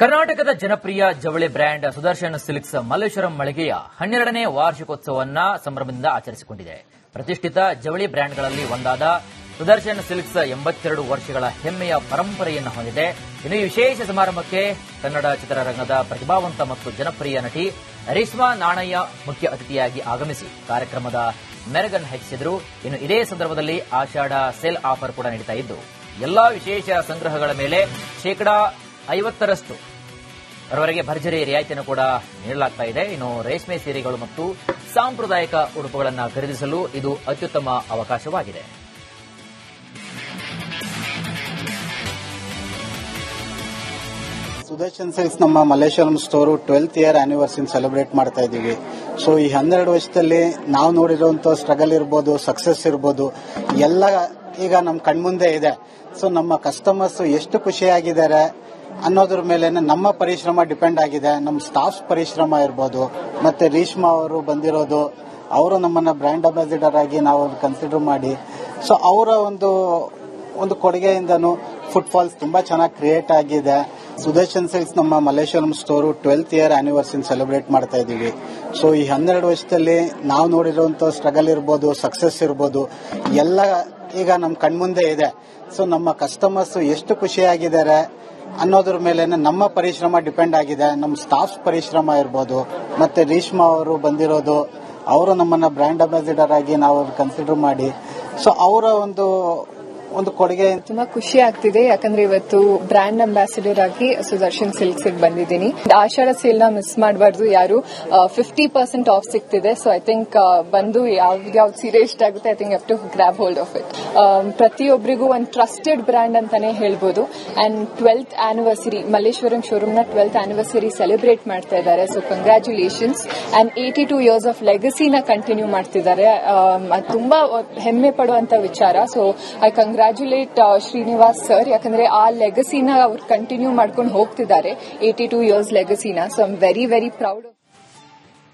ಕರ್ನಾಟಕದ ಜನಪ್ರಿಯ ಜವಳಿ ಬ್ರ್ಯಾಂಡ್ ಸುದರ್ಶನ್ ಸಿಲ್ಕ್ಸ್ ಮಲ್ಲೇಶ್ವರಂ ಮಳಿಗೆಯ 12ನೇ ವಾರ್ಷಿಕೋತ್ಸವವನ್ನು ಸಂಭ್ರಮದಿಂದ ಆಚರಿಸಿಕೊಂಡಿದೆ. ಪ್ರತಿಷ್ಠಿತ ಜವಳಿ ಬ್ರ್ಯಾಂಡ್ಗಳಲ್ಲಿ ಒಂದಾದ ಸುದರ್ಶನ್ ಸಿಲ್ಕ್ಸ್ 82 ವರ್ಷಗಳ ಹೆಮ್ಮೆಯ ಪರಂಪರೆಯನ್ನು ಹೊಂದಿದೆ. ಇನ್ನು ಈ ವಿಶೇಷ ಸಮಾರಂಭಕ್ಕೆ ಕನ್ನಡ ಚಿತ್ರರಂಗದ ಪ್ರತಿಭಾವಂತ ಮತ್ತು ಜನಪ್ರಿಯ ನಟಿ ರೇಷ್ಮಾ ನಾಣಯ್ಯ ಮುಖ್ಯ ಅತಿಥಿಯಾಗಿ ಆಗಮಿಸಿ ಕಾರ್ಯಕ್ರಮದ ಮೆರಗನ್ನು ಹೆಚ್ಚಿಸಿದರು. ಇನ್ನು ಇದೇ ಸಂದರ್ಭದಲ್ಲಿ ಆಷಾಢ ಸೇಲ್ ಆಫರ್ ಕೂಡ ನೀಡುತ್ತಾ ಇದ್ದು ಎಲ್ಲಾ ವಿಶೇಷ ಸಂಗ್ರಹಗಳ ಮೇಲೆ ಶೇಕಡಾ 50% ಭರ್ಜರಿ ರಿಯಾಯಿತಿಯನ್ನು ಕೂಡ ನೀಡಲಾಗ್ತಾ ಇದೆ. ಇನ್ನು ರೇಷ್ಮೆ ಸೀರೆಗಳು ಮತ್ತು ಸಾಂಪ್ರದಾಯಿಕ ಉಡುಪುಗಳನ್ನು ಖರೀದಿಸಲು ಇದು ಅತ್ಯುತ್ತಮ ಅವಕಾಶವಾಗಿದೆ. ಸುದರ್ಶನ್ ಸಿಲ್ಕ್ಸ್ ನಮ್ಮ Malleshwaram store 12th year anniversary celebrate ಮಾಡ್ತಾ ಇದ್ದೀವಿ. ಸೊ ಈ 12 ವರ್ಷದಲ್ಲಿ ನಾವು ನೋಡಿರುವಂತ ಸ್ಟ್ರಗಲ್ ಇರ್ಬೋದು, ಸಕ್ಸಸ್ ಇರ್ಬೋದು, ಎಲ್ಲ ಈಗ ನಮ್ಮ ಕಣ್ಮುಂದೆ ಇದೆ. ಸೊ ನಮ್ಮ ಕಸ್ಟಮರ್ಸ್ ಎಷ್ಟು ಖುಷಿಯಾಗಿದ್ದಾರೆ ಅನ್ನೋದ್ರ ಮೇಲೆ ನಮ್ಮ ಪರಿಶ್ರಮ ಡಿಪೆಂಡ್ ಆಗಿದೆ. ನಮ್ಮ ಸ್ಟಾಫ್ ಪರಿಶ್ರಮ ಇರ್ಬೋದು, ಮತ್ತೆ ರೇಷ್ಮಾ ಅವರು ಬಂದಿರೋದು, ಅವರು ನಮ್ಮನ್ನ ಬ್ರ್ಯಾಂಡ್ ಅಂಬಾಸಿಡರ್ ಆಗಿ ನಾವು ಕನ್ಸಿಡರ್ ಮಾಡಿ, ಸೊ ಅವರ ಒಂದು ಕೊಡುಗೆಯಿಂದನೂ ಫುಟ್ಫಾಲ್ಸ್ ತುಂಬಾ ಚೆನ್ನಾಗಿ ಕ್ರಿಯೇಟ್ ಆಗಿದೆ. ಸುದರ್ಶನ್ ಸಿಲ್ಕ್ಸ್ ನಮ್ಮ Malleshwaram store 12th year anniversary celebrate ಮಾಡ್ತಾ ಇದ್ದೀವಿ. ಸೊ ಈ 12 ವರ್ಷದಲ್ಲಿ ನಾವು ನೋಡಿರುವಂತ ಸ್ಟ್ರಗಲ್ ಇರ್ಬೋದು, ಸಕ್ಸಸ್ ಇರ್ಬೋದು, ಎಲ್ಲ ಈಗ ನಮ್ಮ ಕಣ್ಮುಂದೆ ಇದೆ. ಸೊ ನಮ್ಮ ಕಸ್ಟಮರ್ಸ್ ಎಷ್ಟು ಖುಷಿಯಾಗಿದ್ದಾರೆ ಅನ್ನೋದ್ರ ಮೇಲೆ ನಮ್ಮ ಪರಿಶ್ರಮ ಡಿಪೆಂಡ್ ಆಗಿದೆ. ನಮ್ಮ ಸ್ಟಾಫ್ ಪರಿಶ್ರಮ ಇರ್ಬೋದು, ಮತ್ತೆ ರೇಷ್ಮಾ ಅವರು ಬಂದಿರೋದು, ಅವರು ನಮ್ಮನ್ನ ಬ್ರ್ಯಾಂಡ್ ಅಂಬಾಸಿಡರ್ ಆಗಿ ನಾವು ಕನ್ಸಿಡರ್ ಮಾಡಿ, ಸೊ ಅವರ ಒಂದು ಕೊಡುಗೆ ತುಂಬಾ ಖುಷಿ ಆಗ್ತಿದೆ. ಯಾಕಂದ್ರೆ ಇವತ್ತು ಬ್ರ್ಯಾಂಡ್ ಅಂಬಾಸಿಡರ್ ಆಗಿ ಸುದರ್ಶನ್ ಸಿಲ್ಕ್ಸ್ ಬಂದಿದ್ದೀನಿ. ಆಷಾಢ ಸೇಲ್ ನ ಮಿಸ್ ಮಾಡಬಾರ್ದು ಯಾರು. 50% ಆಫ್ ಸಿಗ್ತಿದೆ. ಸೊ ಐ ಥಿಂಕ್ ಬಂದು ಯಾವ್ದು ಸೀರೆ ಇಷ್ಟ ಆಗುತ್ತೆ, I think have to grab hold of it. ಪ್ರತಿಯೊಬ್ಬರಿಗೂ ಒಂದು ಟ್ರಸ್ಟೆಡ್ ಬ್ರ್ಯಾಂಡ್ ಅಂತಾನೆ ಹೇಳ್ಬೋದು. And 12th anniversary Malleshwaram showroom ನ 12th ಆನಿವರ್ಸರಿ ಸೆಲೆಬ್ರೇಟ್ ಮಾಡ್ತಾ ಇದ್ದಾರೆ. So congratulations. And 82 years of ಲೆಗಸಿನ ಕಂಟಿನ್ಯೂ ಮಾಡ್ತಿದ್ದಾರೆ. ತುಂಬಾ ಹೆಮ್ಮೆ ಪಡುವಂತ ವಿಚಾರ. So I congratulate Srinivas sir. ಯಾಕಂದ್ರೆ ಆ ಲೆಗಸಿನ ಅವ್ರು ಕಂಟಿನ್ಯೂ ಮಾಡ್ಕೊಂಡು ಹೋಗ್ತಿದ್ದಾರೆ, 82 years ಲೆಗಸಿನ. So I am very very proud.